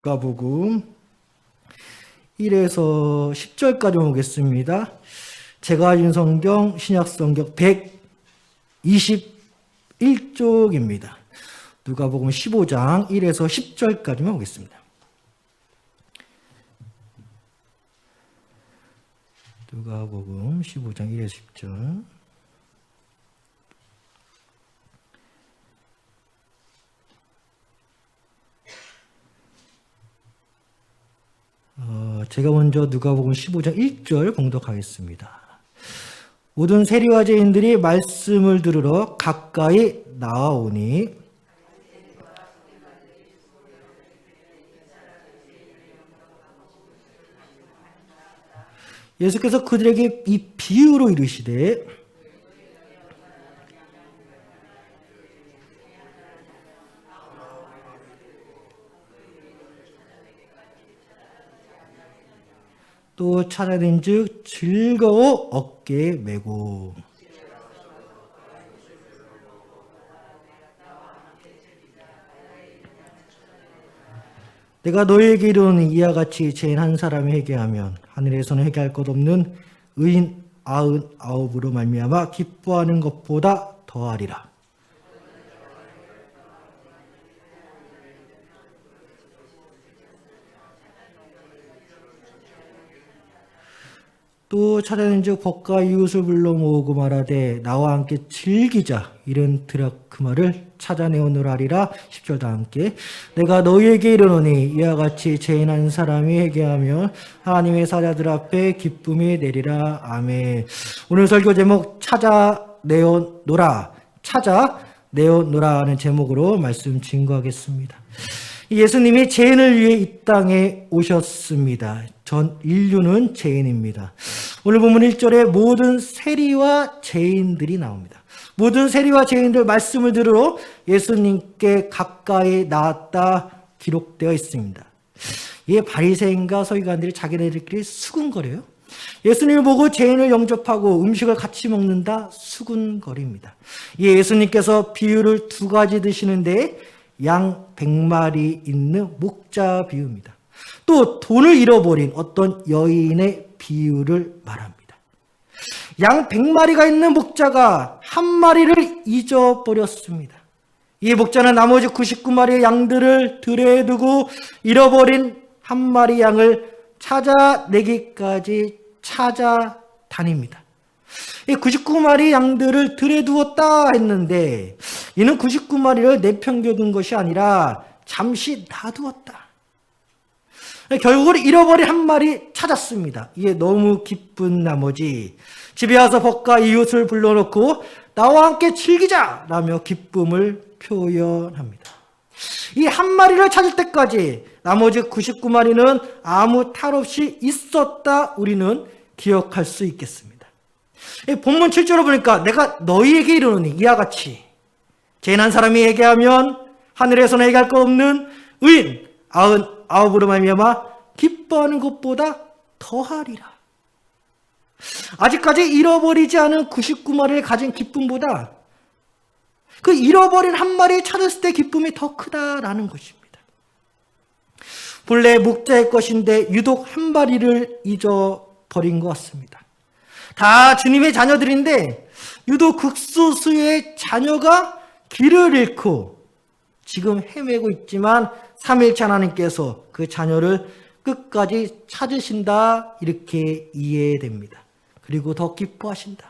누가복음 1에서 10절까지 오겠습니다. 제가 가진 성경 신약성경 121쪽입니다. 누가복음 15장 1에서 10절까지만 오겠습니다. 누가복음 15장 1에서 10절. 제가 먼저 누가복음 15장 1절 봉독하겠습니다. 모든 세리와제인들이 말씀을 들으러 가까이 나아오니 예수께서 그들에게 이 비유로 이르시되 또 찾아낸즉 즐거워 어깨에 메고 내가 너희에게 이르노니 이와 같이 죄인 한 사람이 회개하면 하늘에서는 회개할 것 없는 의인 99으로 말미암아 기뻐하는 것보다 더하리라. 또 찾아낸즉 벗과 이웃을 불러 모으고 말하되 나와 함께 즐기자 이런 드라크마를 찾아내오노라 하리라. 10절 다 함께 내가 너희에게 이르노니 이와 같이 죄인 한 사람이 회개하면 하나님의 사자들 앞에 기쁨이 내리라. 아멘. 오늘 설교 제목 찾아내오노라 하는 제목으로 말씀 증거하겠습니다. 예수님이 죄인을 위해 이 땅에 오셨습니다. 전 인류는 죄인입니다. 오늘 본문 1절에 모든 세리와 죄인들이 나옵니다. 모든 세리와 죄인들 말씀을 들으러 예수님께 가까이 나왔다 기록되어 있습니다. 이 바리새인과 서기관들이 자기네들끼리 수군거려요. 예수님을 보고 죄인을 영접하고 음식을 같이 먹는다 수군거립니다. 예수님께서 비유를 두 가지 드시는데 양 100마리 있는 목자 비유입니다. 또 돈을 잃어버린 어떤 여인의 비유를 말합니다. 양 100마리가 있는 목자가 한 마리를 잊어버렸습니다. 이 목자는 나머지 99마리의 양들을 들에 두고 잃어버린 한 마리 양을 찾아내기까지 찾아다닙니다. 이 99마리 양들을 들에 두었다 했는데 이는 99마리를 내팽겨둔 것이 아니라 잠시 놔두었다. 결국은 잃어버린 한 마리 찾았습니다. 이에 너무 기쁜 나머지 집에 와서 벗과 이웃을 불러놓고 나와 함께 즐기자 라며 기쁨을 표현합니다. 이 한 마리를 찾을 때까지 나머지 99마리는 아무 탈 없이 있었다 우리는 기억할 수 있겠습니다. 본문 7절을 보니까 내가 너희에게 이르노니 이와 같이 죄인 한 사람이 회개하면 하늘에서는 회개할 것 없는 의인 99으로 말미암아 기뻐하는 것보다 더하리라. 아직까지 잃어버리지 않은 99마리를 가진 기쁨보다 그 잃어버린 한 마리를 찾았을 때 기쁨이 더 크다라는 것입니다. 본래 목자의 것인데 유독 한 마리를 잊어버린 것 같습니다. 다 주님의 자녀들인데 유독 극소수의 자녀가 길을 잃고 지금 헤매고 있지만 삼위일체 하나님께서 그 자녀를 끝까지 찾으신다 이렇게 이해됩니다. 그리고 더 기뻐하신다.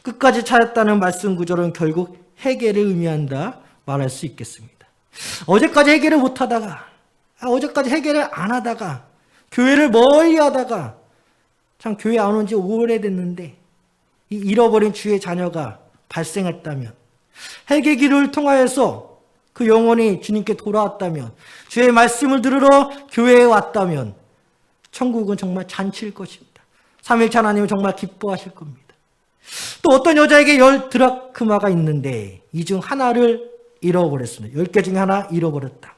끝까지 찾았다는 말씀 구절은 결국 회개를 의미한다 말할 수 있겠습니다. 어제까지 회개를 못하다가 어제까지 회개를 안 하다가 교회를 멀리 하다가 참 교회 안 온 지 오래됐는데 이 잃어버린 주의 자녀가 발생했다면 회개 기도를 통하여서 그 영혼이 주님께 돌아왔다면 주의 말씀을 들으러 교회에 왔다면 천국은 정말 잔치일 것입니다. 삼위일체 하나님은 정말 기뻐하실 겁니다. 또 어떤 여자에게 10 드라크마가 있는데 이 중 하나를 잃어버렸습니다. 10개 중에 하나 잃어버렸다.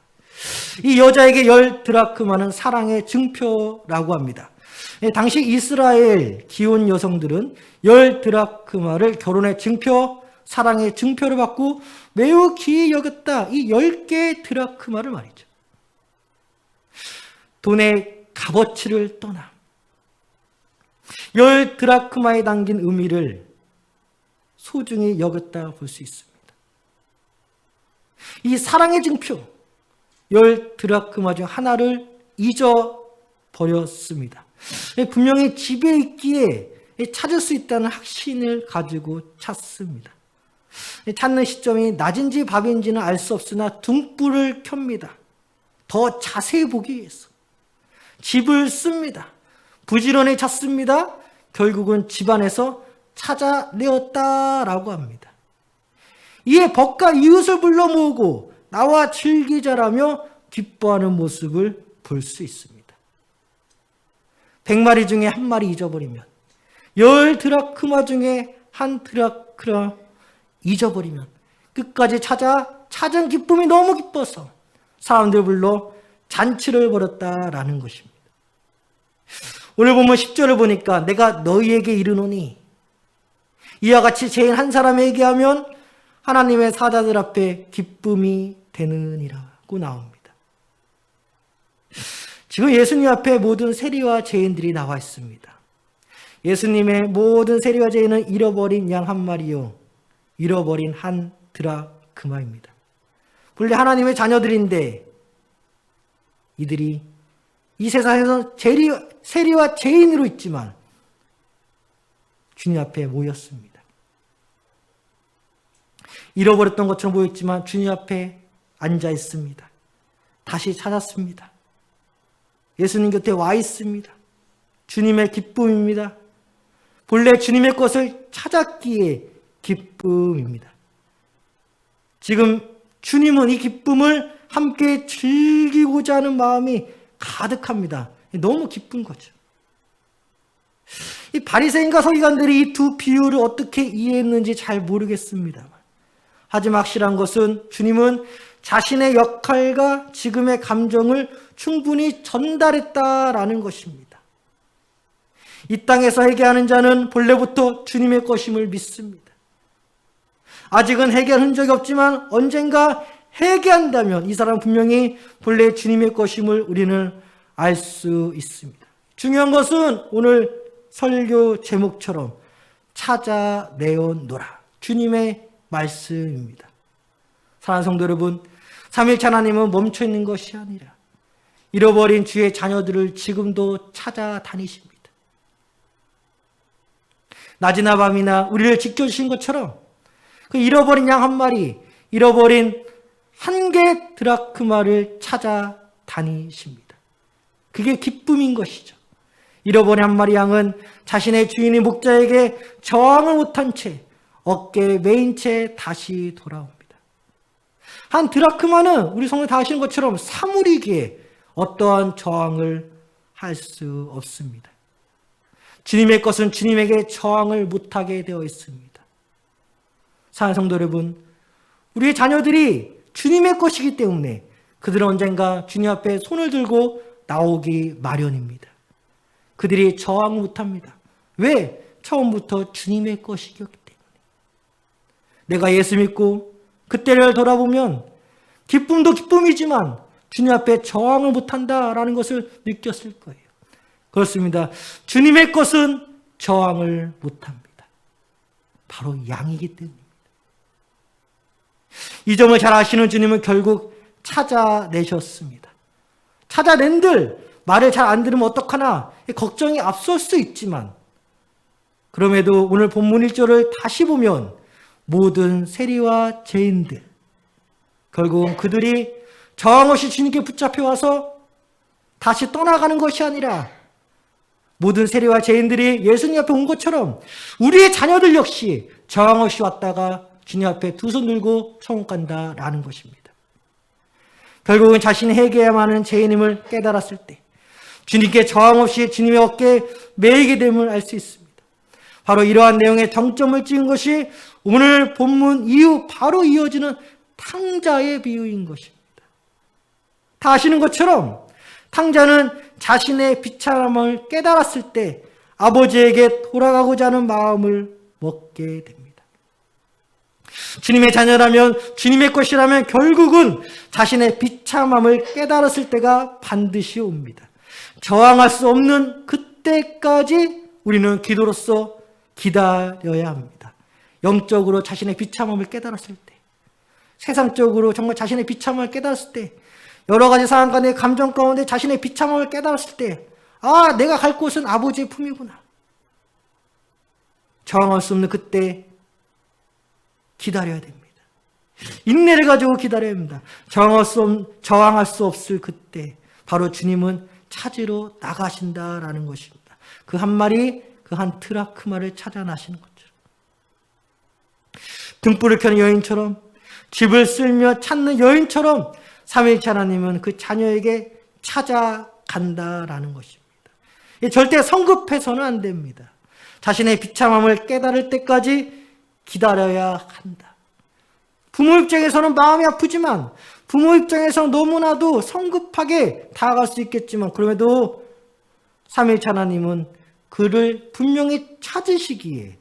이 여자에게 10 드라크마는 사랑의 증표라고 합니다. 당시 이스라엘 기혼 여성들은 10 드라크마를 결혼의 증표, 사랑의 증표를 받고 매우 귀히 여겼다. 이 10개의 드라크마를 말이죠. 돈의 값어치를 떠남. 10드라크마에 담긴 의미를 소중히 여겼다 볼 수 있습니다. 이 사랑의 증표, 10드라크마 중 하나를 잊어버렸습니다. 분명히 집에 있기에 찾을 수 있다는 확신을 가지고 찾습니다. 찾는 시점이 낮인지 밤인지는 알 수 없으나 등불을 켭니다. 더 자세히 보기 위해서. 집을 씁니다. 부지런히 찾습니다. 결국은 집안에서 찾아내었다라고 합니다. 이에 벗과 이웃을 불러 모으고 나와 즐기자라며 기뻐하는 모습을 볼 수 있습니다. 100마리 중에 한 마리 잊어버리면, 10드라크마 중에 한 드라크마 잊어버리면 끝까지 찾은 기쁨이 너무 기뻐서 사람들 불러 잔치를 벌였다라는 것입니다. 오늘 보면 10절을 보니까 내가 너희에게 이르노니 이와 같이 죄인 한 사람에게 하면 하나님의 사자들 앞에 기쁨이 되느니라고 나옵니다. 지금 예수님 앞에 모든 세리와 죄인들이 나와 있습니다. 예수님의 모든 세리와 죄인은 잃어버린 양 한 마리요, 잃어버린 한 드라크마입니다. 본래 하나님의 자녀들인데 이들이 이 세상에서 세리와 죄인으로 있지만 주님 앞에 모였습니다. 잃어버렸던 것처럼 보였지만 주님 앞에 앉아 있습니다. 다시 찾았습니다. 예수님 곁에 와 있습니다. 주님의 기쁨입니다. 본래 주님의 것을 찾았기에 기쁨입니다. 지금 주님은 이 기쁨을 함께 즐기고자 하는 마음이 가득합니다. 너무 기쁜 거죠. 이 바리새인과 서기관들이 이 두 비유를 어떻게 이해했는지 잘 모르겠습니다만, 하지만 확실한 것은 주님은 자신의 역할과 지금의 감정을 충분히 전달했다라는 것입니다. 이 땅에서 회개하는 자는 본래부터 주님의 것임을 믿습니다. 아직은 회개한 흔적이 없지만 언젠가 회개한다면 이 사람은 분명히 본래 주님의 것임을 우리는 알 수 있습니다. 중요한 것은 오늘 설교 제목처럼 찾아내어노라, 주님의 말씀입니다. 사랑하는 성도 여러분, 삼위일체 하나님은 멈춰있는 것이 아니라 잃어버린 주의 자녀들을 지금도 찾아다니십니다. 낮이나 밤이나 우리를 지켜주신 것처럼 그 잃어버린 양 한 마리, 잃어버린 한 개 드라크마를 찾아다니십니다. 그게 기쁨인 것이죠. 잃어버린 한 마리 양은 자신의 주인인 목자에게 저항을 못한 채 어깨에 메인 채 다시 돌아옵니다. 한 드라크마는 우리 성도 다 아시는 것처럼 사물이기에 어떠한 저항을 할 수 없습니다. 주님의 것은 주님에게 저항을 못하게 되어 있습니다. 사랑하는 성도 여러분, 우리의 자녀들이 주님의 것이기 때문에 그들은 언젠가 주님 앞에 손을 들고 나오기 마련입니다. 그들이 저항 못합니다. 왜? 처음부터 주님의 것이기 때문에. 내가 예수 믿고 그때를 돌아보면 기쁨도 기쁨이지만 주님 앞에 저항을 못한다라는 것을 느꼈을 거예요. 그렇습니다. 주님의 것은 저항을 못합니다. 바로 양이기 때문입니다. 이 점을 잘 아시는 주님은 결국 찾아내셨습니다. 찾아낸들 말을 잘 안 들으면 어떡하나 걱정이 앞설 수 있지만, 그럼에도 오늘 본문 1절을 다시 보면 모든 세리와 죄인들, 결국은 그들이 저항 없이 주님께 붙잡혀 와서 다시 떠나가는 것이 아니라 모든 세리와 죄인들이 예수님 앞에 온 것처럼 우리의 자녀들 역시 저항 없이 왔다가 주님 앞에 두 손 들고 천국 간다라는 것입니다. 결국은 자신이 회개해야만 하는 죄인임을 깨달았을 때 주님께 저항 없이 주님의 어깨에 매이게 됨을 알 수 있습니다. 바로 이러한 내용의 정점을 찍은 것이 오늘 본문 이후 바로 이어지는 탕자의 비유인 것입니다. 다 아시는 것처럼 탕자는 자신의 비참함을 깨달았을 때 아버지에게 돌아가고자 하는 마음을 먹게 됩니다. 주님의 자녀라면, 주님의 것이라면 결국은 자신의 비참함을 깨달았을 때가 반드시 옵니다. 저항할 수 없는 그때까지 우리는 기도로서 기다려야 합니다. 영적으로 자신의 비참함을 깨달았을 때, 세상적으로 정말 자신의 비참함을 깨달았을 때, 여러 가지 상황 가운데 감정 가운데 자신의 비참함을 깨달았을 때, 아, 내가 갈 곳은 아버지의 품이구나. 저항할 수 없는 그때 기다려야 됩니다. 인내를 가지고 기다려야 합니다. 저항할 수 없을 그때 바로 주님은 찾으러 나가신다라는 것입니다. 그 한 마리, 그 한 드라크마를 찾아 나시는 거죠. 등불을 켜는 여인처럼, 집을 쓸며 찾는 여인처럼 삼위일체 하나님은 그 자녀에게 찾아간다라는 것입니다. 절대 성급해서는 안 됩니다. 자신의 비참함을 깨달을 때까지 기다려야 한다. 부모 입장에서는 마음이 아프지만, 부모 입장에서는 너무나도 성급하게 다가갈 수 있겠지만, 그럼에도 삼위일체 하나님은 그를 분명히 찾으시기에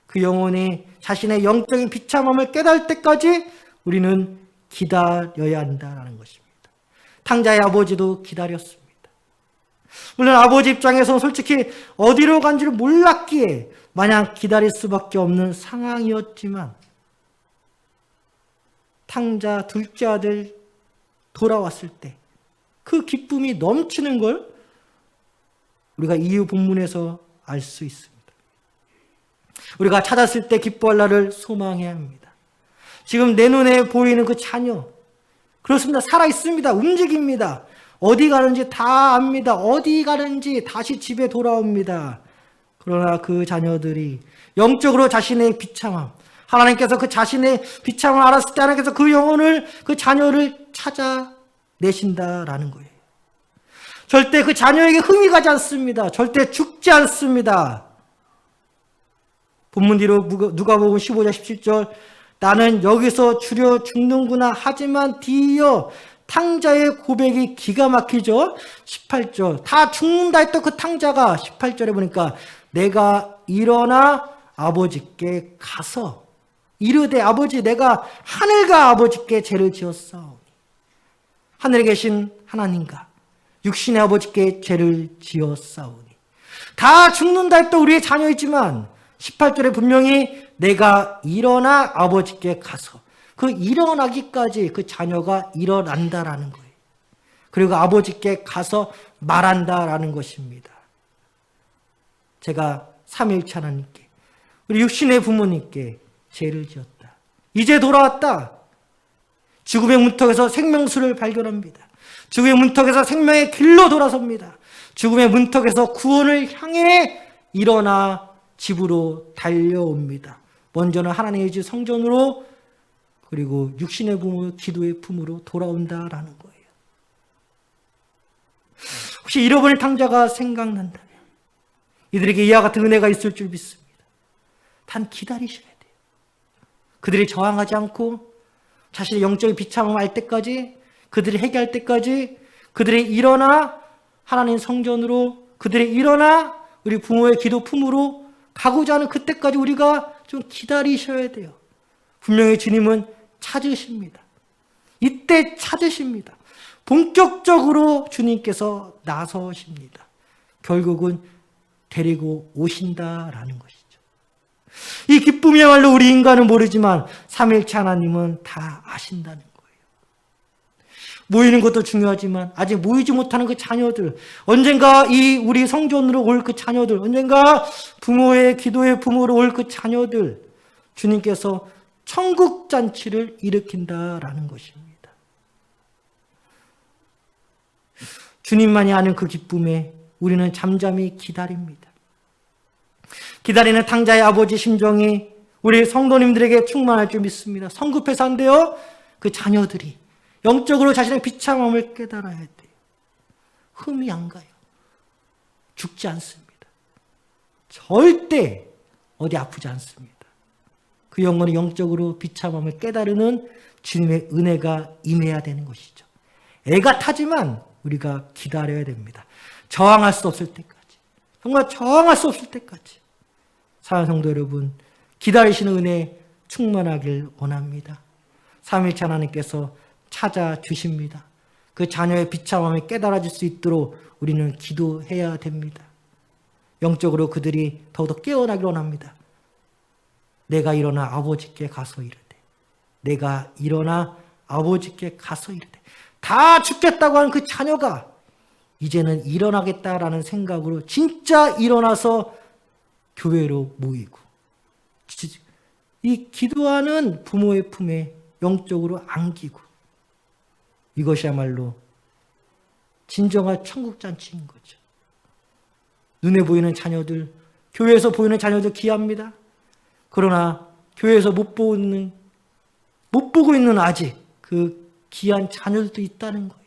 그 영혼이 자신의 영적인 비참함을 깨달을 때까지 우리는 기다려야 한다는 것입니다. 탕자의 아버지도 기다렸습니다. 물론 아버지 입장에서는 솔직히 어디로 간지를 몰랐기에 마냥 기다릴 수밖에 없는 상황이었지만, 탕자 둘째 아들 돌아왔을 때 그 기쁨이 넘치는 걸 우리가 이후 본문에서 알 수 있습니다. 우리가 찾았을 때 기뻐할 날을 소망해야 합니다. 지금 내 눈에 보이는 그 자녀, 그렇습니다. 살아있습니다. 움직입니다. 어디 가는지 다 압니다. 어디 가는지 다시 집에 돌아옵니다. 그러나 그 자녀들이 영적으로 자신의 비참함, 하나님께서 그 자신의 비참함을 알았을 때 하나님께서 그 영혼을, 그 자녀를 찾아내신다라는 거예요. 절대 그 자녀에게 흠이 가지 않습니다. 절대 죽지 않습니다. 본문 뒤로 누가복음 15장 17절, 나는 여기서 주려 죽는구나 하지만 뒤이어, 탕자의 고백이 기가 막히죠. 18절, 다 죽는다 했던 그 탕자가 18절에 보니까 내가 일어나 아버지께 가서 이르되 아버지, 내가 하늘과 아버지께 죄를 지었사오니, 하늘에 계신 하나님과 육신의 아버지께 죄를 지었사오니. 다 죽는다 했던 우리의 자녀이지만 18절에 분명히 내가 일어나 아버지께 가서, 그 일어나기까지 그 자녀가 일어난다라는 거예요. 그리고 아버지께 가서 말한다라는 것입니다. 제가 삼위일체 하나님께, 우리 육신의 부모님께 죄를 지었다. 이제 돌아왔다. 죽음의 문턱에서 생명수를 발견합니다. 죽음의 문턱에서 생명의 길로 돌아섭니다. 죽음의 문턱에서 구원을 향해 일어나 집으로 달려옵니다. 먼저는 하나님의 집 성전으로, 그리고 육신의 부모, 기도의 품으로 돌아온다라는 거예요. 혹시 잃어버린 탕자가 생각난다면 이들에게 이와 같은 은혜가 있을 줄 믿습니다. 단 기다리셔야 돼요. 그들이 저항하지 않고 자신의 영적인 비참함을 알 때까지, 그들이 회개할 때까지, 그들이 일어나 하나님 성전으로, 그들이 일어나 우리 부모의 기도 품으로 가고자 하는 그때까지 우리가 좀 기다리셔야 돼요. 분명히 주님은 찾으십니다. 이때 찾으십니다. 본격적으로 주님께서 나서십니다. 결국은 데리고 오신다라는 것이죠. 이 기쁨이야말로 우리 인간은 모르지만 삼위일체 하나님은 다 아신다는 거예요. 모이는 것도 중요하지만 아직 모이지 못하는 그 자녀들, 언젠가 이 우리 성전으로 올 그 자녀들, 언젠가 부모의 기도의 부모로 올 그 자녀들, 주님께서 천국 잔치를 일으킨다라는 것입니다. 주님만이 아는 그 기쁨에 우리는 잠잠히 기다립니다. 기다리는 탕자의 아버지 심정이 우리 성도님들에게 충만할 줄 믿습니다. 성급해서 안 돼요. 그 자녀들이 영적으로 자신의 비참함을 깨달아야 돼요. 흠이 안 가요. 죽지 않습니다. 절대 어디 아프지 않습니다. 그 영혼이 영적으로 비참함을 깨달으는 주님의 은혜가 임해야 되는 것이죠. 애가 타지만 우리가 기다려야 됩니다. 저항할 수 없을 때까지. 정말 저항할 수 없을 때까지. 사랑하는 성도 여러분, 기다리시는 은혜 충만하길 원합니다. 삼위일체 하나님께서 찾아주십니다. 그 자녀의 비참함이 깨달아질 수 있도록 우리는 기도해야 됩니다. 영적으로 그들이 더욱더 깨어나기를 원합니다. 내가 일어나 아버지께 가서 이르되, 내가 일어나 아버지께 가서 이르되, 다 죽겠다고 하는 그 자녀가 이제는 일어나겠다라는 생각으로 진짜 일어나서 교회로 모이고, 이 기도하는 부모의 품에 영적으로 안기고, 이것이야말로 진정한 천국잔치인 거죠. 눈에 보이는 자녀들, 교회에서 보이는 자녀들 귀합니다. 그러나 교회에서 못 보고 있는 아직 그 귀한 자녀들도 있다는 거예요.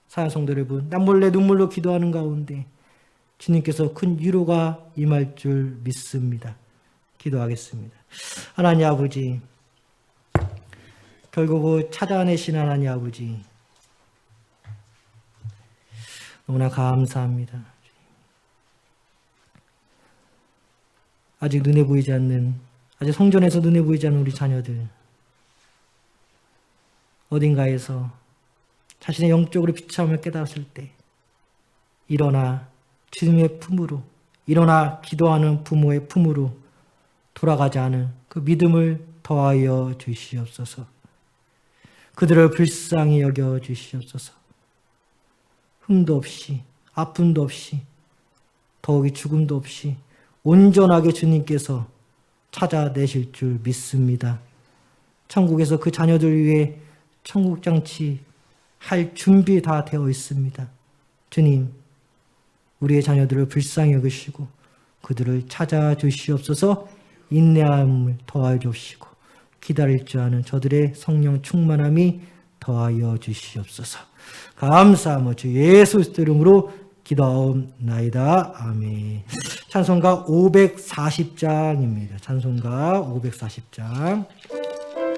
사랑하는 성도 여러분, 남몰래 눈물로 기도하는 가운데 주님께서 큰 위로가 임할 줄 믿습니다. 기도하겠습니다. 하나님 아버지, 결국 찾아내신 하나님 아버지, 너무나 감사합니다. 아직 눈에 보이지 않는, 아직 성전에서 눈에 보이지 않는 우리 자녀들, 어딘가에서 자신의 영적으로 비참함을 깨달았을 때 일어나 주님의 품으로, 일어나 기도하는 부모의 품으로 돌아가지 않은 그 믿음을 더하여 주시옵소서. 그들을 불쌍히 여겨 주시옵소서. 흠도 없이, 아픔도 없이, 더욱이 죽음도 없이 온전하게 주님께서 찾아내실 줄 믿습니다. 천국에서 그 자녀들 위해 천국잔치 할 준비 다 되어 있습니다. 주님, 우리의 자녀들을 불쌍히 여기시고 그들을 찾아주시옵소서. 인내함을 더하여 주시고 기다릴 줄 아는 저들의 성령 충만함이 더하여 주시옵소서. 감사하며 주 예수 그리스도 이름으로 기도하옵나이다. 아멘. 찬송가 540장입니다. 찬송가 540장.